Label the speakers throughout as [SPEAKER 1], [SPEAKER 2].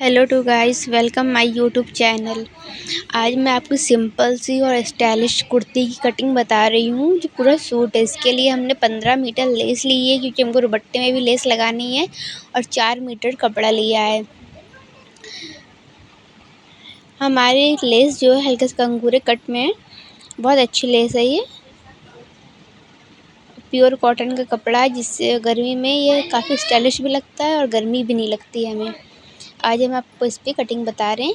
[SPEAKER 1] Hello to guys, welcome my YouTube channel. आज मैं आपको सिंपल सी और स्टाइलिश कुर्ती की कटिंग बता रही हूँ जो पूरा सूट है। इसके लिए हमने 15 मीटर लेस ली है क्योंकि हमको दुपट्टे में भी लेस लगानी है और 4 मीटर कपड़ा लिया है। हमारी लेस जो है हल्के से कंगूरे कट में है, बहुत अच्छी लेस है। ये प्योर कॉटन का कपड़ा है जिससे गर्मी में ये काफ़ी स्टाइलिश भी लगता है और गर्मी भी नहीं लगती है हमें। आज हम आपको इस पर कटिंग बता रहे हैं।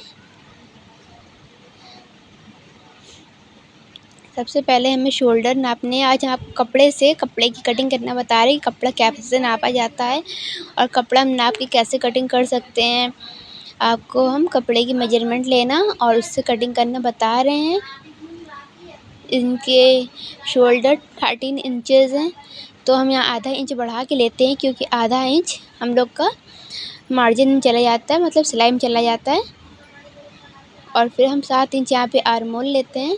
[SPEAKER 1] सबसे पहले हमें शोल्डर नापने हैं। आज हम आपको कपड़े की कटिंग करना बता रहे हैं। कपड़ा कैसे नापा जाता है और कपड़ा हम नाप के कैसे कटिंग कर सकते हैं। आपको हम कपड़े की मेजरमेंट लेना और उससे कटिंग करना बता रहे हैं। इनके शोल्डर 13 इंचेस हैं, तो हम यहाँ आधा इंच बढ़ा के लेते हैं क्योंकि आधा इंच हम लोग का मार्जिन में चला जाता है, मतलब सिलाई में चला जाता है। और फिर हम 7 इंच यहाँ पे आर्म होल लेते हैं।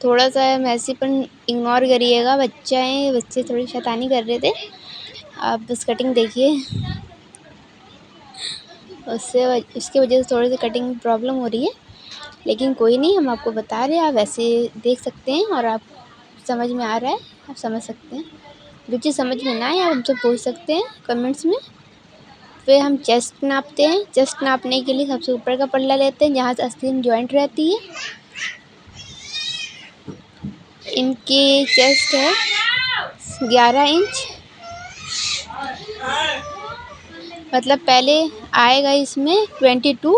[SPEAKER 1] थोड़ा सा मैसीपन इग्नोर करिएगा, बच्चे थोड़ी शैतानी कर रहे थे। आप बस कटिंग देखिए, उसकी वजह से थोड़ी सी कटिंग प्रॉब्लम हो रही है, लेकिन कोई नहीं, हम आपको बता रहे हैं। आप वैसे देख सकते हैं और आप समझ में आ रहा है, आप समझ सकते हैं। जो चीज़ समझ में ना आए आप हमसे पूछ सकते हैं कमेंट्स में। फिर हम चेस्ट नापते हैं। चेस्ट नापने के लिए सबसे ऊपर का पल्ला लेते हैं जहाँ से आस्तीन जॉइंट रहती है। इनकी चेस्ट है 11 इंच, मतलब पहले आएगा इसमें 22,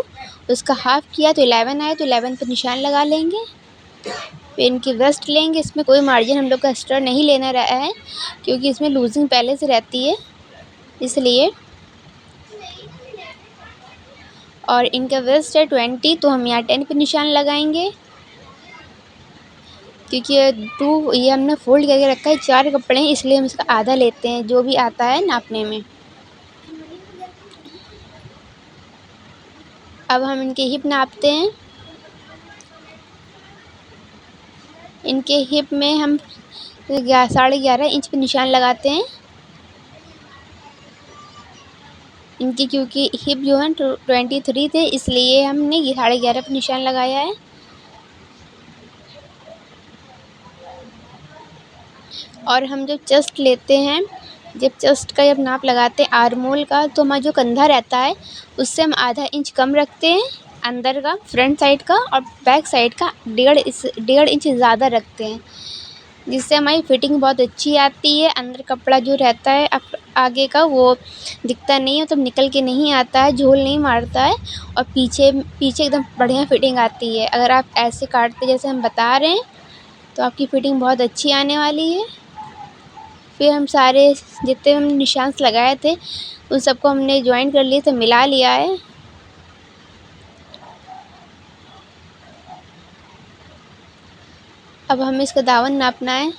[SPEAKER 1] उसका हाफ किया तो 11 आया, तो 11 पर निशान लगा लेंगे। फिर इनकी वेस्ट लेंगे। इसमें कोई मार्जिन हम लोग का एक्स्ट्रा नहीं लेना रहा है क्योंकि इसमें लूजिंग पहले से रहती है, इसलिए। और इनका वेस्ट है 20, तो हम यहाँ 10 पे निशान लगाएंगे क्योंकि ये हमने फोल्ड करके रखा है। 4 कपड़े हैं इसलिए हम इसका आधा लेते हैं जो भी आता है नापने में। अब हम इनके हिप नापते हैं। इनके हिप में हम 11.5 इंच पे निशान लगाते हैं। इनकी क्योंकि हिप जो है 23 थे, इसलिए हमने 11.5 पे निशान लगाया है। और हम जब चेस्ट लेते हैं, जब चेस्ट का जब नाप लगाते हैं आर्म होल का, तो हमारा जो कंधा रहता है उससे हम आधा इंच कम रखते हैं अंदर का, फ्रंट साइड का, और बैक साइड का 1.5 इंच ज़्यादा रखते हैं, जिससे हमारी फिटिंग बहुत अच्छी आती है। अंदर कपड़ा जो रहता है आगे का वो दिखता नहीं है, मतलब निकल के नहीं आता है, झोल नहीं मारता है, और पीछे एकदम बढ़िया फिटिंग आती है। अगर आप ऐसे काटते जैसे हम बता रहे हैं तो आपकी फिटिंग बहुत अच्छी आने वाली है। फिर हम सारे जितने हमने निशान लगाए थे उन सबको हमने ज्वाइन कर लिए थे, मिला लिया है। अब हमें इसका दामन नापना है।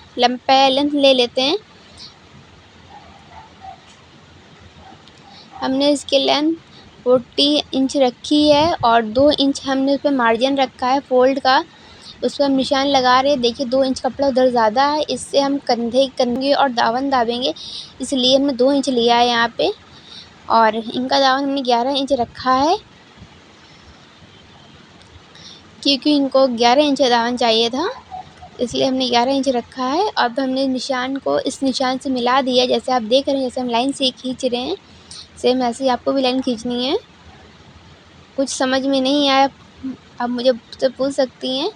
[SPEAKER 1] लेंथ ले लेते हैं। हमने इसकी लेंथ 40 इंच रखी है और 2 इंच हमने उस पर मार्जिन रखा है फोल्ड का, उस पर हम निशान लगा रहे हैं। देखिए 2 इंच कपड़ा उधर ज़्यादा है, इससे हम कंधे और दामन दाबेंगे, इसलिए हमने 2 इंच लिया है यहाँ पे। और इनका दामन हमने 11 इंच रखा है क्योंकि इनको 11 इंच का दामन चाहिए था, इसलिए हमने 11 इंच रखा है। अब हमने निशान को इस निशान से मिला दिया, जैसे आप देख रहे हैं, जैसे हम लाइन से खींच रहे हैं, सेम ऐसे ही आपको भी लाइन खींचनी है। कुछ समझ में नहीं आया आप मुझे मुझसे पूछ सकती हैं।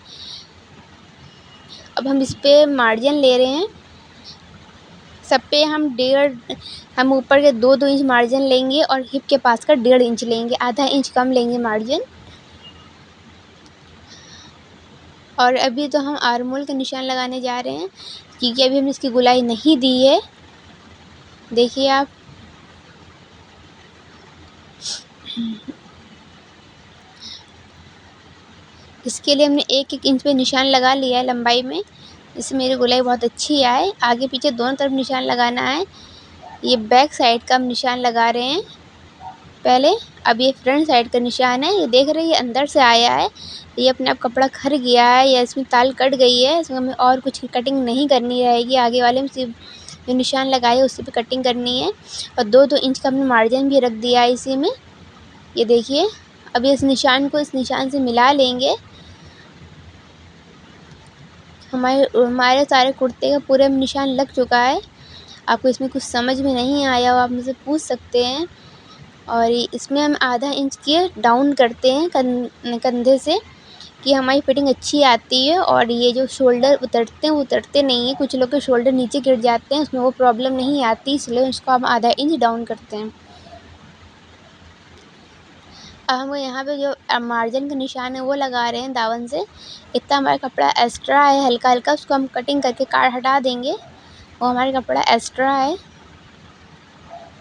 [SPEAKER 1] अब हम इस पे मार्जिन ले रहे हैं। सब पे हम ऊपर के 2-2 इंच मार्जिन लेंगे और हिप के पास का 1.5 इंच लेंगे, आधा इंच कम लेंगे मार्जिन। और अभी तो हम आर्म होल का निशान लगाने जा रहे हैं क्योंकि अभी हमने इसकी गुलाई नहीं दी है। देखिए आप, इसके लिए हमने 1-1 इंच पे निशान लगा लिया है लंबाई में, इससे मेरी गुलाई बहुत अच्छी आए। आगे पीछे दोनों तरफ निशान लगाना है। ये बैक साइड का हम निशान लगा रहे हैं पहले। अब ये फ्रंट साइड का निशान है। ये देख रहे हैं, ये अंदर से आया है, ये अपने आप कपड़ा खर गया है या इसमें ताल कट गई है, इसमें हमें और कुछ कटिंग नहीं करनी रहेगी। आगे वाले में सिर्फ जो निशान लगाए उसी पे कटिंग करनी है। और 2-2 इंच का हमने मार्जिन भी रख दिया है इसी में। ये देखिए, अब इस निशान को इस निशान से मिला लेंगे। हमारे सारे कुर्ते का पूरा निशान लग चुका है। आपको इसमें कुछ समझ में नहीं आया हो आप मुझसे पूछ सकते हैं। और इसमें हम आधा इंच के डाउन करते हैं कंधे से कि हमारी फिटिंग अच्छी आती है। और ये जो शोल्डर उतरते हैं वो उतरते नहीं है, कुछ लोग के शोल्डर नीचे गिर जाते हैं, उसमें वो प्रॉब्लम नहीं आती, इसलिए उसको हम आधा इंच डाउन करते हैं। अब हम यहाँ पे जो मार्जिन का निशान है वो लगा रहे हैं दामन से। इतना हमारा कपड़ा एक्स्ट्रा है हल्का हल्का, उसको हम कटिंग करके काट हटा देंगे। वो हमारा कपड़ा एक्स्ट्रा है।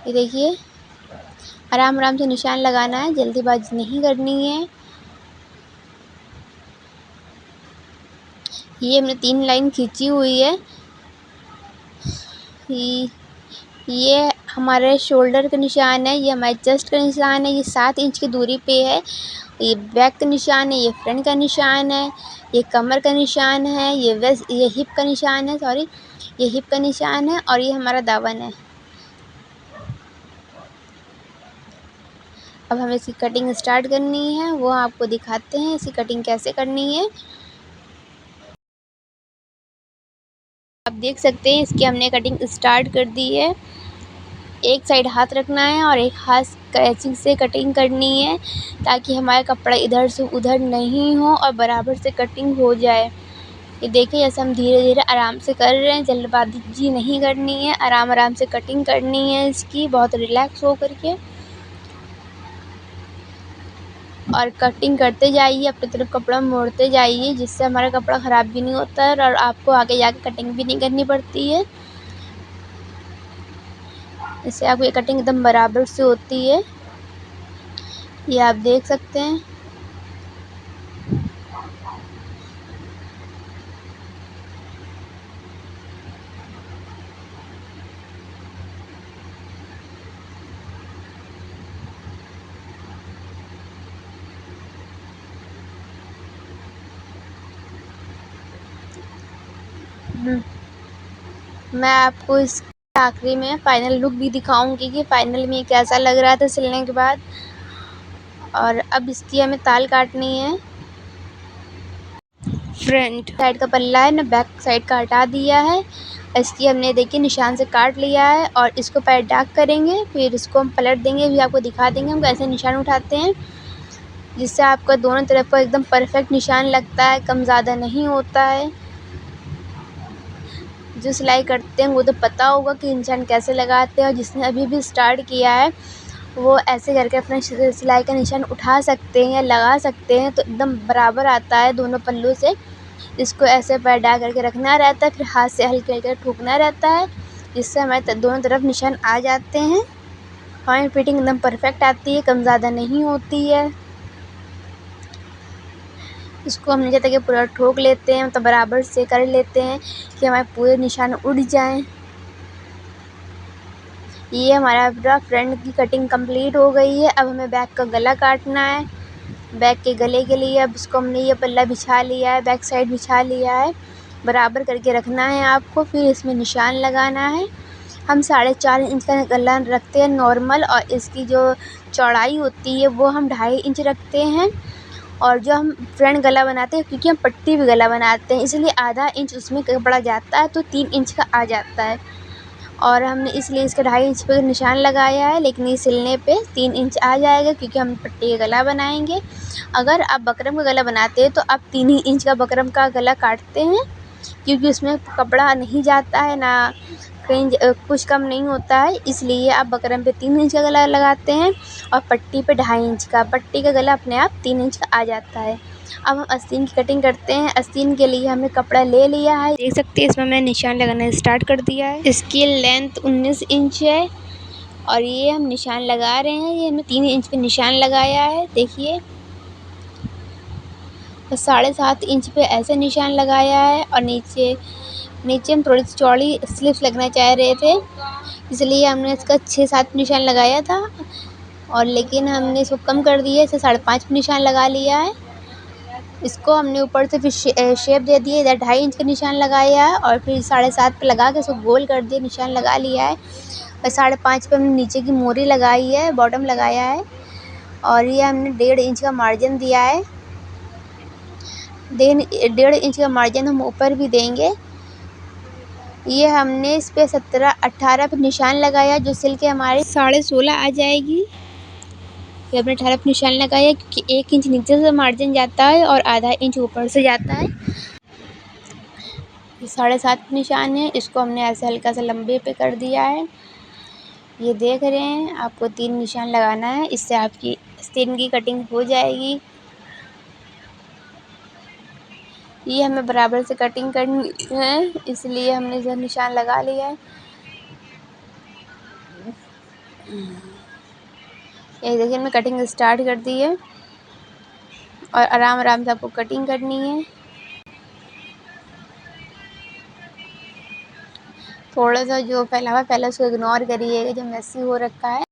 [SPEAKER 1] ये देखिए, आराम आराम से निशान लगाना है, जल्दीबाजी नहीं करनी है। ये हमने 3 लाइन खींची हुई है। ये हमारे शोल्डर का निशान है, ये हमारे चेस्ट का निशान है, ये 7 इंच की दूरी पे है। ये बैक का निशान है, ये फ्रंट का निशान है, ये कमर का निशान है, ये हिप का निशान है, सॉरी ये हिप का निशान है, और ये हमारा दामन है। अब हमें इसकी कटिंग स्टार्ट करनी है, वो आपको दिखाते हैं इसकी कटिंग कैसे करनी है। आप देख सकते हैं इसकी हमने कटिंग स्टार्ट कर दी है। एक साइड हाथ रखना है और एक हाथ कैंची से कटिंग करनी है, ताकि हमारा कपड़ा इधर से उधर नहीं हो और बराबर से कटिंग हो जाए। ये देखिए, जैसे हम धीरे धीरे आराम से कर रहे हैं, जल्दबाजी नहीं करनी है, आराम आराम से कटिंग करनी है इसकी, बहुत रिलैक्स हो करके। और कटिंग करते जाइए, अपनी तरफ कपड़ा मोड़ते जाइए, जिससे हमारा कपड़ा ख़राब भी नहीं होता है और आपको आगे जाके कटिंग भी नहीं करनी पड़ती है। इससे आपकी ये कटिंग एकदम बराबर से होती है, ये आप देख सकते हैं। मैं आपको इस आखिरी में फ़ाइनल लुक भी दिखाऊंगी कि फ़ाइनल में कैसा लग रहा था सिलने के बाद। और अब इसकी हमें ताल काटनी है। फ्रंट साइड का पल्ला है ना, बैक साइड का हटा दिया है। इसकी हमने देखिए निशान से काट लिया है और इसको पहले डार्क करेंगे, फिर इसको हम पलट देंगे, भी आपको दिखा देंगे हम कैसे निशान उठाते हैं, जिससे आपका दोनों तरफ का एकदम परफेक्ट निशान लगता है, कम ज़्यादा नहीं होता है। जो सिलाई करते हैं वो तो पता होगा कि निशान कैसे लगाते हैं, और जिसने अभी भी स्टार्ट किया है वो ऐसे करके अपना सिलाई का निशान उठा सकते हैं या लगा सकते हैं, तो एकदम बराबर आता है दोनों पल्लू से। इसको ऐसे पैर डाल करके रखना रहता है, फिर हाथ से हल्के हल्के ठोकना रहता है, जिससे हमारे दोनों तरफ निशान आ जाते हैं। हमारी फिटिंग एकदम परफेक्ट आती है, कम ज़्यादा नहीं होती है। इसको हम नीचे तक पूरा ठोक लेते हैं, तो बराबर से कर लेते हैं कि हमारे पूरे निशान उड़ जाएं। ये हमारा पूरा फ्रंट की कटिंग कंप्लीट हो गई है। अब हमें बैक का गला काटना है। बैक के गले के लिए अब इसको हमने ये पल्ला बिछा लिया है, बैक साइड बिछा लिया है, बराबर करके रखना है आपको। फिर इसमें निशान लगाना है। हम 4.5 इंच का गला रखते हैं नॉर्मल, और इसकी जो चौड़ाई होती है वो हम 2.5 इंच रखते हैं। और जो हम फ्रंट गला बनाते हैं, क्योंकि हम पट्टी भी गला बनाते हैं, इसलिए आधा इंच उसमें कपड़ा जाता है, तो 3 इंच का आ जाता है। और हमने इसलिए इसका 2.5 इंच पे निशान लगाया है, लेकिन ये सिलने पे 3 इंच आ जाएगा, क्योंकि हम पट्टी का गला बनाएंगे। अगर आप बकरम का गला बनाते हैं तो आप 3 ही इंच का बकरम का गला काटते हैं, क्योंकि उसमें कपड़ा नहीं जाता है ना, कहीं कुछ कम नहीं होता है, इसलिए आप बकरम पे 3 इंच का गला लगाते हैं और पट्टी पे 2.5 इंच का। पट्टी का गला अपने आप 3 इंच का आ जाता है। अब हम आस्तीन की कटिंग करते हैं। आस्तीन के लिए हमने कपड़ा ले लिया है, देख सकते हैं इसमें मैंने निशान लगाना स्टार्ट कर दिया है। इसकी लेंथ 19 इंच है और ये हम निशान लगा रहे हैं। ये हमने 3 इंच पे निशान लगाया है, देखिए। और 7.5 इंच पे ऐसे निशान लगाया है, और नीचे हम थोड़ी सी चौड़ी स्लिप्स लगना चाह रहे थे, इसलिए हमने इसका 6-7 निशान लगाया था, और लेकिन हमने इसको कम कर दिया, इसे 5.5 निशान लगा लिया है। इसको हमने ऊपर से फिर शेप दे दिए, इधर 2.5 इंच का निशान लगाया है, और फिर 7.5 पे लगा के इसको गोल कर दिया, निशान लगा लिया है। और 5.5 पे हमने नीचे की मोरी लगाई है, बॉटम लगाया है, और ये हमने 1.5 इंच का मार्जिन दिया है। 1.5 इंच का मार्जिन हम ऊपर भी देंगे। ये हमने इस पे 17-18 पे निशान लगाया, जो सिल के हमारी 16.5 आ जाएगी। ये हमने 18 पे निशान लगाया क्योंकि 1 इंच नीचे से मार्जिन जाता है और आधा इंच ऊपर से जाता है। ये 7.5 निशान है, इसको हमने ऐसे हल्का सा लंबे पे कर दिया है। ये देख रहे हैं, आपको 3 निशान लगाना है, इससे आपकी आस्तीन की कटिंग हो जाएगी। ये हमें बराबर से कटिंग करनी है, इसलिए हमने इधर निशान लगा लिया है। ये देखिए, हमने कटिंग स्टार्ट कर दी है और आराम आराम से आपको कटिंग करनी है। थोड़ा सा जो फैला हुआ पहले उसको इग्नोर करिएगा, जो मेसी हो रखा है।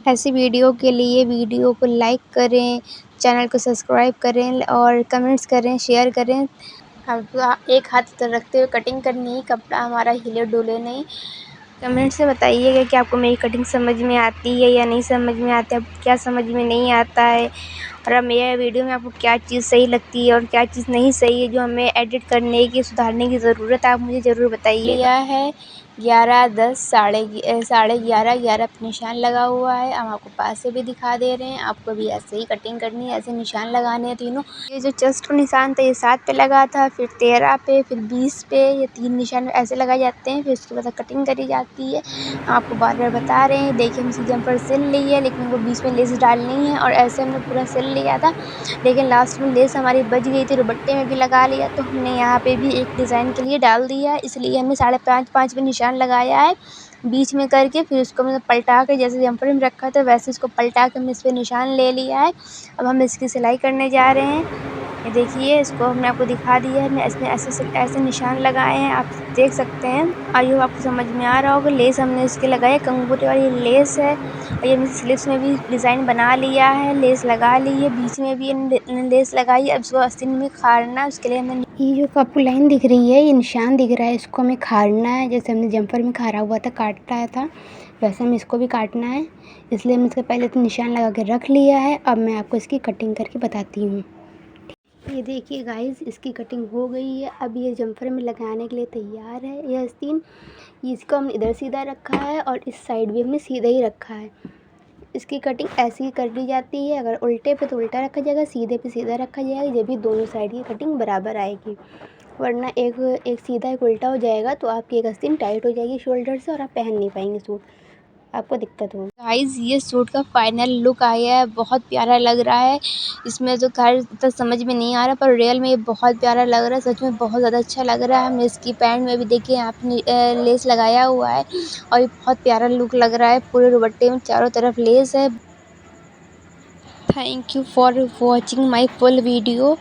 [SPEAKER 1] ऐसी वीडियो के लिए वीडियो को लाइक करें, चैनल को सब्सक्राइब करें और कमेंट्स करें, शेयर करें। आपको एक हाथ तो रखते हुए कटिंग करनी है, कपड़ा हमारा हिले डुले नहीं। कमेंट से बताइएगा कि आपको मेरी कटिंग समझ में आती है या नहीं समझ में आती है, क्या समझ में नहीं आता है, और अब मेरे वीडियो में आपको क्या चीज़ सही लगती है और क्या चीज़ नहीं सही है, जो हमें एडिट करने की, सुधारने की ज़रूरत है, आप मुझे ज़रूर बताइए। लिया है 11, 10, 11:30 11 पे निशान लगा हुआ है। हम आपको पास से भी दिखा दे रहे हैं, आपको भी ऐसे ही कटिंग करनी है, ऐसे निशान लगाने हैं तीनों। ये जो चेस्ट का निशान था, ये 7 पे लगा था, फिर 13 पे, फिर 20 पे, ये 3 निशान ऐसे लगाए जाते हैं, फिर उसके बाद कटिंग करी जाती है। आपको बार बार बता रहे हैं। देखिए, हम सीजन पर सिल ली है, लेकिन हमको बीच में लेस डालनी है, और ऐसे हमने पूरा सिल लिया था, लेकिन लास्ट में लेस हमारी बच गई थी, दुपट्टे में भी लगा लिया, तो हमने यहाँ पे भी एक डिज़ाइन के लिए डाल दिया है, इसलिए हमने 5.5 पे निशान लगाया है बीच में करके। फिर उसको मतलब पलटा के, जैसे जम्पर में रखा था वैसे इसको पलटा के हमने इस पर निशान ले लिया है। अब हम इसकी सिलाई करने जा रहे हैं। ये देखिए, इसको हमने आपको दिखा दिया है, इसमें ऐसे निशान लगाए हैं, आप देख सकते हैं। आई होप आपको समझ में आ रहा होगा। लेस हमने इसके लगाए, कंगूरे वाली लेस है, और ये हमने स्लीव्स में भी डिज़ाइन बना लिया है, लेस लगा ली है, बीच में भी लेस लगाई है। अब इसको आस्तीन में खारना है, उसके लिए हमने ये जो आपको लाइन दिख रही है, ये निशान दिख रहा है, इसको हमें खारना है। जैसे हमने जम्पर में खारा हुआ था, काट रहा था, वैसे हमें इसको भी काटना है, इसलिए हमने इसका पहले तो निशान लगा के रख लिया है। अब मैं आपको इसकी कटिंग करके बताती हूँ। ये देखिए गाइस, इसकी कटिंग हो गई है। अब ये जम्पर में लगाने के लिए तैयार है। ये आस्तीन, इसको हमने इधर सीधा रखा है और इस साइड भी हमने सीधा ही रखा है। इसकी कटिंग ऐसी ही कर दी जाती है, अगर उल्टे पे तो उल्टा रखा जाएगा, सीधे पे सीधा रखा जाएगा, जब भी दोनों साइड की कटिंग बराबर आएगी। वरना एक सीधा एक उल्टा हो जाएगा तो आपकी एक आस्तीन टाइट हो जाएगी शोल्डर से और आप पहन नहीं पाएंगे सूट, आपको दिक्कत होगी। गाइस, ये सूट का फाइनल लुक आया है, बहुत प्यारा लग रहा है। इसमें तो खैर तो समझ में नहीं आ रहा, पर रियल में ये बहुत प्यारा लग रहा है, सच में बहुत ज़्यादा अच्छा लग रहा है। हमने इसकी पैंट में भी देखिए यहाँ पे लेस लगाया हुआ है, और ये बहुत प्यारा लुक लग रहा है। पूरे दुपट्टे में चारों तरफ लेस है। Thank you for watching my full video.